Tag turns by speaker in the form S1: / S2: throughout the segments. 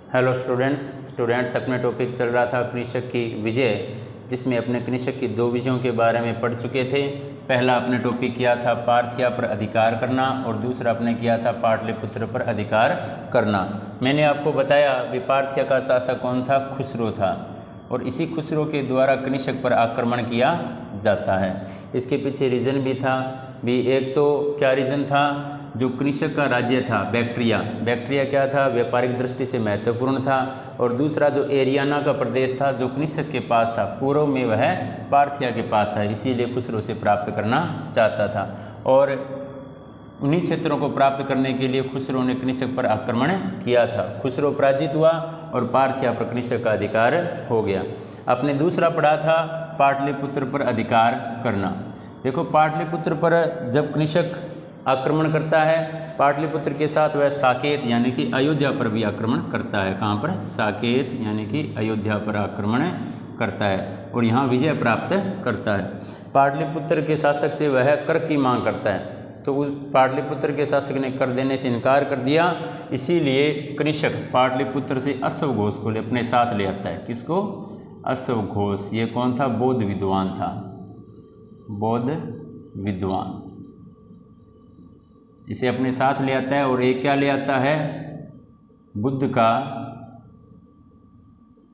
S1: Hello students अपने topic चल रहा था कृषक की विजय, जिसमें अपने कृषक की दो विजयों के बारे में पढ़ चुके थे। पहला अपने टॉपिक किया था पार्थिया पर अधिकार करना और दूसरा अपने किया था पाटलिपुत्र पर अधिकार करना। मैंने आपको बताया भी पार्थिया का शासक कौन था, खुसरो था, और इसी खुसरो के द्वारा कृषक पर आक्रमण किया जाता है। इसके पीछे रीज़न भी था भी, एक तो क्या रीज़न था, जो कृषक का राज्य था बैक्ट्रिया क्या था, व्यापारिक दृष्टि से महत्वपूर्ण था, और दूसरा जो एरियाना का प्रदेश था जो कृषक के पास था, पूर्व में वह पार्थिया के पास था, इसीलिए खुसरो से प्राप्त करना चाहता था। और उन्हीं क्षेत्रों को प्राप्त करने के लिए खुसरो ने कृषक पर आक्रमण किया था। खुसरो पराजित हुआ और पार्थिया पर कृषक का अधिकार हो गया। अपने दूसरा पढ़ा था पाटलिपुत्र पर अधिकार करना। देखो, पाटलिपुत्र पर जब कृषक आक्रमण करता है, पाटलिपुत्र के साथ वह साकेत यानी कि अयोध्या पर भी आक्रमण करता है। कहाँ पर? साकेत यानी कि अयोध्या पर आक्रमण करता है और यहाँ विजय प्राप्त करता है। पाटलिपुत्र के शासक से वह कर की मांग करता है, तो उस पाटलिपुत्र के शासक ने कर देने से इनकार कर दिया। इसीलिए कृषक पाटलिपुत्र से अश्वघोष को अपने साथ ले आता है। किसको? अश्वघोष। ये कौन था? बौद्ध विद्वान था, बौद्ध विद्वान। इसे अपने साथ ले आता है और एक क्या ले आता है? बुद्ध का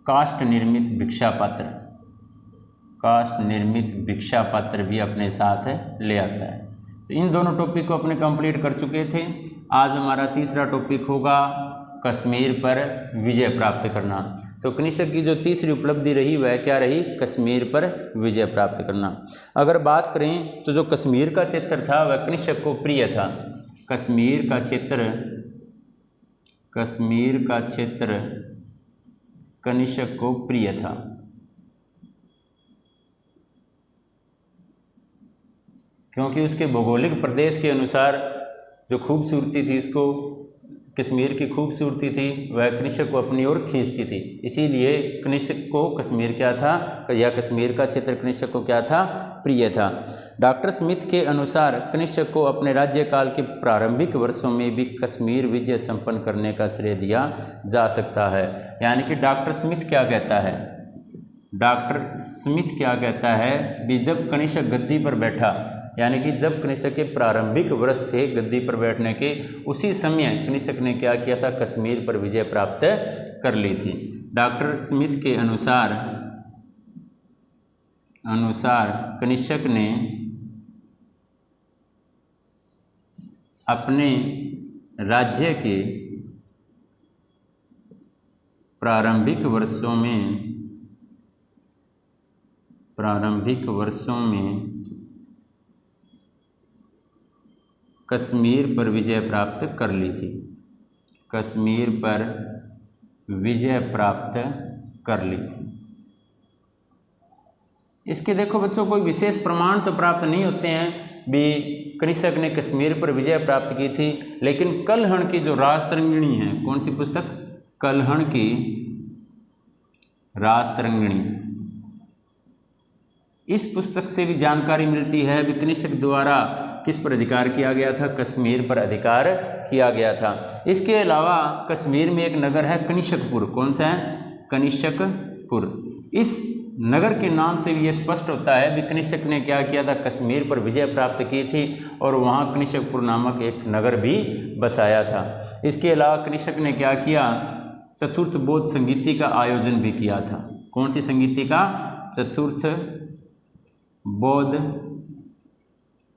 S1: काष्ठ निर्मित भिक्षा पात्र, काष्ठ निर्मित भिक्षा पात्र भी अपने साथ ले आता है। तो इन दोनों टॉपिक को अपने कंप्लीट कर चुके थे। आज हमारा तीसरा टॉपिक होगा कश्मीर पर विजय प्राप्त करना। तो कृषक की जो तीसरी उपलब्धि रही वह क्या रही? कश्मीर पर विजय प्राप्त करना। अगर बात करें तो जो कश्मीर का क्षेत्र था वह कृषक को प्रिय था। कश्मीर का क्षेत्र कृषक को प्रिय था, क्योंकि उसके भौगोलिक प्रदेश के अनुसार जो खूबसूरती थी, इसको कश्मीर की खूबसूरती थी, वह कृषक को अपनी ओर खींचती थी। इसीलिए कृषक को कश्मीर क्या था, या कश्मीर का क्षेत्र कृषक को क्या था? प्रिय था। डॉक्टर स्मिथ के अनुसार कृषक को अपने राज्यकाल के प्रारंभिक वर्षों में भी कश्मीर विजय संपन्न करने का श्रेय दिया जा सकता है। यानी कि डॉक्टर स्मिथ क्या कहता है? डॉक्टर स्मिथ क्या कहता है भी, जब कृषक गद्दी पर बैठा, यानी कि जब कृषक के प्रारंभिक वर्ष थे गद्दी पर बैठने के, उसी समय कृषक ने क्या किया था? कश्मीर पर विजय प्राप्त कर ली थी। डॉक्टर स्मिथ के अनुसार कृषक ने अपने राज्य के प्रारंभिक वर्षों में कश्मीर पर विजय प्राप्त कर ली थी। कश्मीर पर विजय प्राप्त कर ली थी। इसके देखो बच्चों, कोई विशेष प्रमाण तो प्राप्त नहीं होते हैं भी कृषक ने कश्मीर पर विजय प्राप्त की थी, लेकिन कलहण की जो राजतरंगिणी है, कौन सी पुस्तक? कलहण की राजतरंगिणी। इस पुस्तक से भी जानकारी मिलती है भी कृषक द्वारा किस पर अधिकार किया गया था? कश्मीर पर अधिकार किया गया था। इसके अलावा कश्मीर में एक नगर है कनिष्कपुर। कौन सा है? कनिष्कपुर। इस नगर के नाम से भी ये स्पष्ट होता है भी कृषक ने क्या किया था? कश्मीर पर विजय प्राप्त की थी और वहाँ कनिष्कपुर नामक एक नगर भी बसाया था। इसके अलावा कृषक ने क्या किया? चतुर्थ बौद्ध संगीति का आयोजन भी किया था। कौन सी संगीति का? चतुर्थ बौद्ध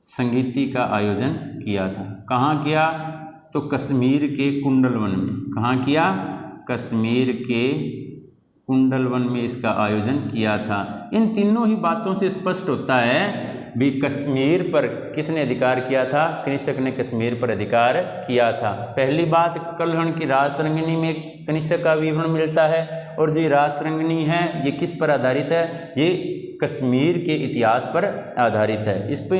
S1: संगीति का आयोजन किया था। कहाँ किया? तो कश्मीर के कुंडलवन में। कहाँ किया? कश्मीर के कुंडलवन में इसका आयोजन किया था। इन तीनों ही बातों से स्पष्ट होता है भी कश्मीर पर किसने अधिकार किया था? कृषक ने कश्मीर पर अधिकार किया था। पहली बात, कलहण की राजतरंगिणी में कृषक का विवरण मिलता है, और जो राजतरंगिणी है ये किस पर आधारित है? ये कश्मीर के इतिहास पर आधारित है। इस पर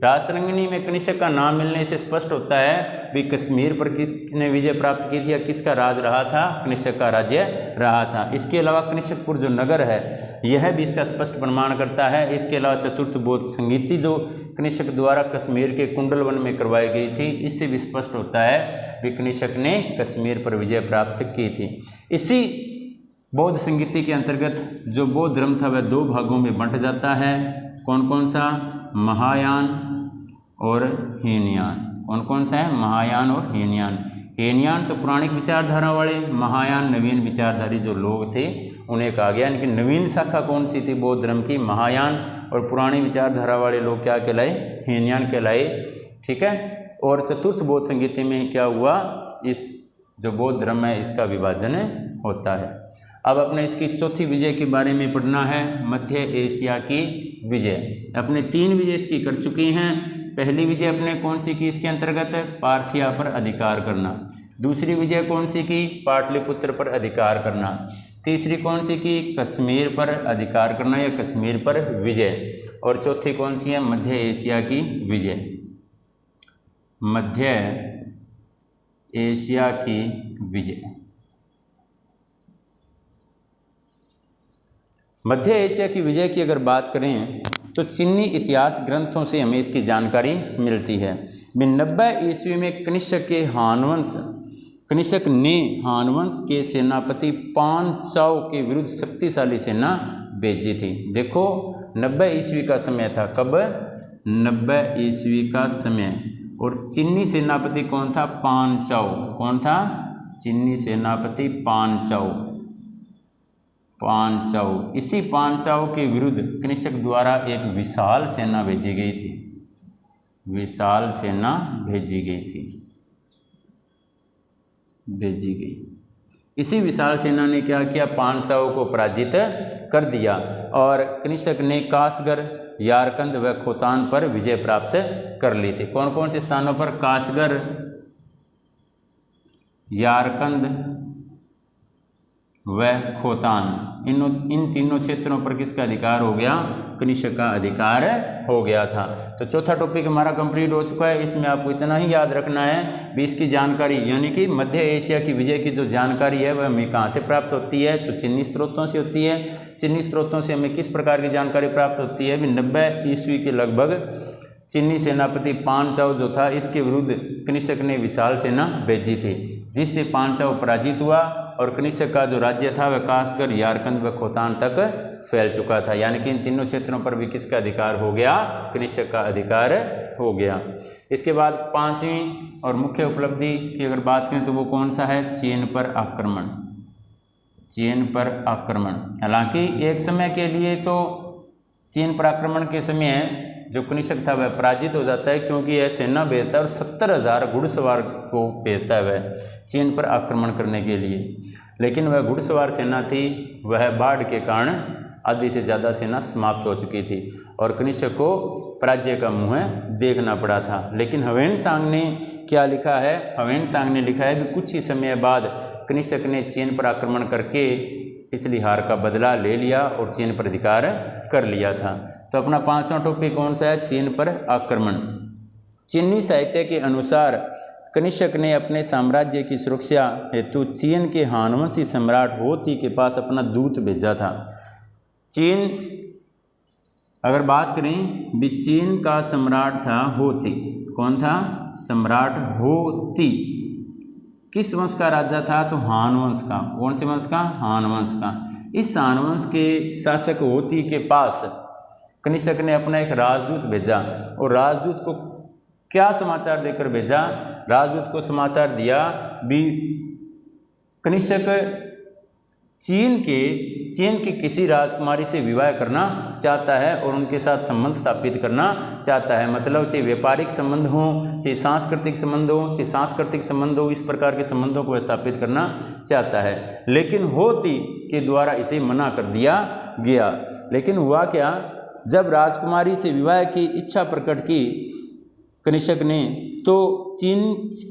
S1: राजतरंगिणी में कनिष्क का नाम मिलने से स्पष्ट होता है भी कश्मीर पर किसने विजय प्राप्त की थी या किसका राज रहा था, कनिष्क का राज्य रहा था। इसके अलावा कनिष्कपुर जो नगर है यह भी इसका स्पष्ट प्रमाण करता है। इसके अलावा चतुर्थ बौद्ध संगीति जो कनिष्क द्वारा कश्मीर के कुंडल वन में करवाई गई थी, इससे भी स्पष्ट होता है कि कनिष्क ने कश्मीर पर विजय प्राप्त की थी। इसी बौद्ध संगीति के अंतर्गत जो बौद्ध धर्म था वह दो भागों में बंट जाता है। कौन कौन सा? महायान और हीनयान। कौन कौन सा है? महायान और हीनयान। हीनयान तो पुराणिक विचारधारा वाले, महायान नवीन विचारधारी जो लोग थे उन्हें कहा गया। इनकी नवीन शाखा कौन सी थी बौद्ध धर्म की? महायान। और पुरानी विचारधारा वाले लोग क्या कहलाए? हीनयान कहलाए। ठीक है। और चतुर्थ बौद्ध संगीति में क्या हुआ? इस जो बौद्ध धर्म है इसका विभाजन होता है। अब अपने इसकी चौथी विजय के बारे में पढ़ना है, मध्य एशिया की विजय। अपने 3 विजय इसकी कर चुके हैं। पहली विजय अपने कौन सी की इसके अंतर्गत? पार्थिया पर अधिकार करना। दूसरी विजय कौन सी की? पाटलिपुत्र पर अधिकार करना। तीसरी कौन सी की? कश्मीर पर अधिकार करना या कश्मीर पर विजय। और चौथी कौन सी है? मध्य एशिया की विजय। मध्य एशिया की विजय। मध्य एशिया की विजय की अगर बात करें तो चीनी इतिहास ग्रंथों से हमें इसकी जानकारी मिलती है। 90 ईस्वी में कनिष्क ने हान वंश के सेनापति पांचाओ के विरुद्ध शक्तिशाली सेना भेजी थी। देखो 90 ईस्वी का समय था। कब? 90 ईस्वी का समय। और चीनी सेनापति कौन था? पांचाओ। कौन था? चीनी सेनापति पांचाओ। इसी पांचाओं के विरुद्ध कनिष्क द्वारा एक विशाल सेना भेजी गई थी। विशाल सेना भेजी गई। इसी विशाल सेना ने क्या किया? पांचाओं को पराजित कर दिया और कनिष्क ने कासगढ़, यारकंद व खोतान पर विजय प्राप्त कर ली थी। कौन कौन से स्थानों पर? कासगढ़, यारकंद व खोतान। इन तीनों क्षेत्रों पर किसका अधिकार हो गया? कनिष्क का अधिकार हो गया था। तो चौथा टॉपिक हमारा कंप्लीट हो चुका है। इसमें आपको इतना ही याद रखना है भी इसकी जानकारी, यानी कि मध्य एशिया की विजय की जो जानकारी है वह हमें कहाँ से प्राप्त होती है? तो चीनी स्रोतों से होती है। चीनी स्रोतों से हमें किस प्रकार की जानकारी प्राप्त होती है? 90 ईस्वी के लगभग चीनी सेनापति पांचाओ जो था इसके विरुद्ध कनिष्क ने विशाल सेना भेजी थी, जिससे पांचाओ पराजित हुआ और कनिष्क का जो राज्य था वह कासगढ़, यारकंद व खोतान तक फैल चुका था। यानी कि इन तीनों क्षेत्रों पर भी किसका अधिकार हो गया? कनिष्क का अधिकार हो गया। इसके बाद 5वीं और मुख्य उपलब्धि की अगर बात करें तो वो कौन सा है? चीन पर आक्रमण। चीन पर आक्रमण। हालांकि एक समय के लिए तो चीन पर आक्रमण के समय जो कनिष्क था वह पराजित हो जाता है, क्योंकि यह सेना भेजता है और 70,000 घुड़सवार को भेजता है वह चीन पर आक्रमण करने के लिए। लेकिन वह घुड़सवार सेना थी, वह बाढ़ के कारण आधी से ज़्यादा सेना समाप्त हो चुकी थी और कनिष्क को पराजय का मुँह देखना पड़ा था। लेकिन ह्वेनसांग ने क्या लिखा है? ह्वेनसांग ने लिखा है कि कुछ ही समय बाद कनिष्क ने चीन पर आक्रमण करके पिछली हार का बदला ले लिया और चीन पर अधिकार कर लिया था। तो अपना 5वां टॉपिक कौन सा है? चीन पर आक्रमण। चीनी साहित्य के अनुसार कनिष्क ने अपने साम्राज्य की सुरक्षा हेतु चीन के हानवंशी सम्राट होती के पास अपना दूत भेजा था। चीन अगर बात करें भी चीन का सम्राट था होती। कौन था? सम्राट होती। किस वंश का राजा था? तो हान वंश का। कौन से वंश का? हान वंश का। इस हान वंश के शासक होती के पास कनिष्क ने अपना एक राजदूत भेजा और राजदूत को क्या समाचार देकर भेजा? राजदूत को समाचार दिया भी कनिष्क चीन की किसी राजकुमारी से विवाह करना चाहता है और उनके साथ संबंध स्थापित करना चाहता है। मतलब चाहे व्यापारिक संबंध हो, चाहे सांस्कृतिक संबंध हो, इस प्रकार के संबंधों को स्थापित करना चाहता है। लेकिन होती के द्वारा इसे मना कर दिया गया। लेकिन हुआ क्या? जब राजकुमारी से विवाह की इच्छा प्रकट की कनिष्क ने, तो चीन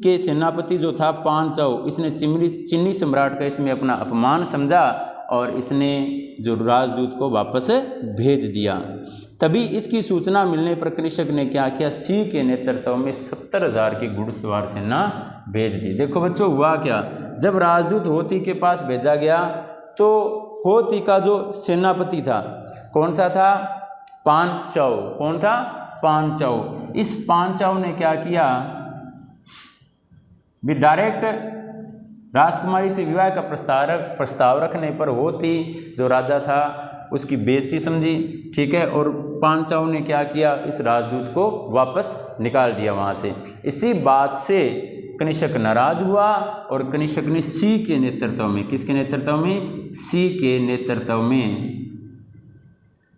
S1: के सेनापति जो था पांचाओ, इसने चीनी सम्राट का इसमें अपना अपमान समझा और इसने जो राजदूत को वापस भेज दिया। तभी इसकी सूचना मिलने पर कनिष्क ने क्या किया, सी के नेतृत्व में 70,000 की घुड़सवार सेना भेज दी। देखो बच्चों हुआ क्या, जब राजदूत होती के पास भेजा गया तो होती का जो सेनापति था कौन सा था, पांचाव। कौन था, पांचाव। इस पांचाव ने क्या किया, भी डायरेक्ट राजकुमारी से विवाह का प्रस्ताव रखने पर होती जो राजा था उसकी बेइज्जती समझी, ठीक है, और पांचाव ने क्या किया, इस राजदूत को वापस निकाल दिया वहाँ से। इसी बात से कनिष्क नाराज हुआ और कनिष्क ने सी के नेतृत्व में, किसके नेतृत्व में, सी के नेतृत्व में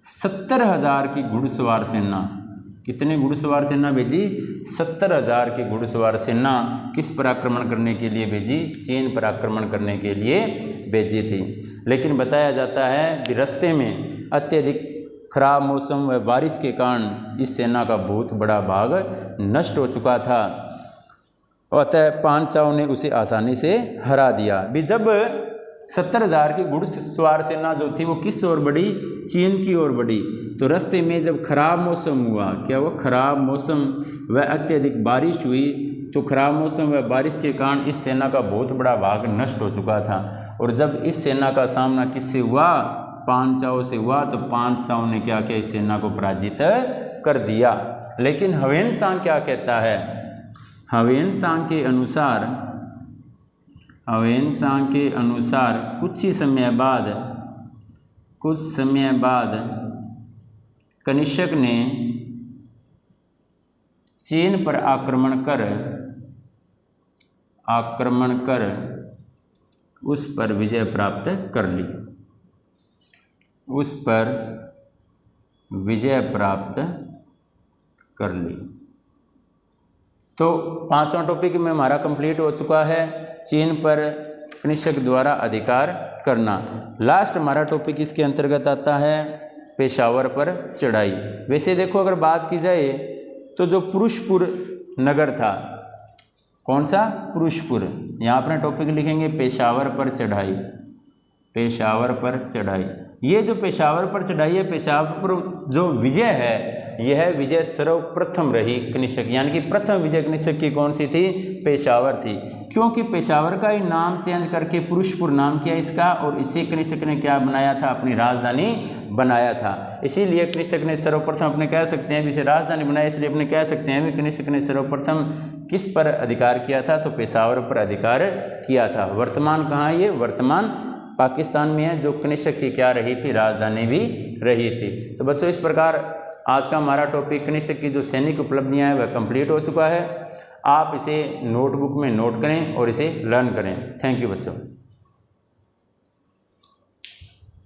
S1: 70,000 की घुड़सवार सेना, कितने घुड़सवार सेना भेजी, 70,000 की घुड़सवार सेना किस पर आक्रमण करने के लिए भेजी, चीन पर आक्रमण करने के लिए भेजी थी। लेकिन बताया जाता है कि रास्ते में अत्यधिक खराब मौसम व बारिश के कारण इस सेना का बहुत बड़ा भाग नष्ट हो चुका था, अतः पांचाव ने उसे आसानी से हरा दिया। भी जब 70,000 की घुड़सवार सेना जो थी वो किस ओर बढ़ी, चीन की ओर बढ़ी, तो रास्ते में जब खराब मौसम हुआ, क्या वो खराब मौसम व अत्यधिक बारिश हुई, तो खराब मौसम व बारिश के कारण इस सेना का बहुत बड़ा भाग नष्ट हो चुका था। और जब इस सेना का सामना किससे हुआ, पांचाव से हुआ, तो पांचाव ने क्या किया, इस सेना को पराजित कर दिया। लेकिन ह्वेनसांग क्या कहता है, ह्वेनसांग के अनुसार कुछ समय बाद कनिष्क ने चीन पर आक्रमण कर उस पर विजय प्राप्त कर ली, तो पांचवा टॉपिक में हमारा कंप्लीट हो चुका है, चीन पर कनिष्क द्वारा अधिकार करना। लास्ट हमारा टॉपिक इसके अंतर्गत आता है पेशावर पर चढ़ाई। वैसे देखो अगर बात की जाए तो जो पुरुषपुर नगर था, कौन सा, पुरुषपुर, यहाँ अपने टॉपिक लिखेंगे पेशावर पर चढ़ाई, पेशावर पर चढ़ाई। ये जो पेशावर पर चढ़ाई है, पेशावर पर जो विजय है, यह विजय सर्वप्रथम रही कनिष्क, यानी कि प्रथम विजय कनिष्क की कौन सी थी, पेशावर थी। क्योंकि पेशावर का ही नाम चेंज करके पुरुषपुर नाम किया इसका, और इसी कनिष्क ने क्या बनाया था, अपनी राजधानी बनाया था। इसीलिए कनिष्क ने सर्वप्रथम अपने कह सकते हैं, इसे राजधानी बनाया, इसलिए अपने कह सकते हैं भी कनिष्क ने सर्वप्रथम किस पर अधिकार किया था, तो पेशावर पर अधिकार किया था। वर्तमान कहाँ, ये वर्तमान पाकिस्तान में है, जो कनिष्क की क्या रही थी, राजधानी भी रही थी। तो बच्चों इस प्रकार आज का हमारा टॉपिक कनिष्क की जो सैनिक उपलब्धियां हैं वह कंप्लीट हो चुका है। आप इसे नोटबुक में नोट करें और इसे लर्न करें। थैंक यू बच्चों।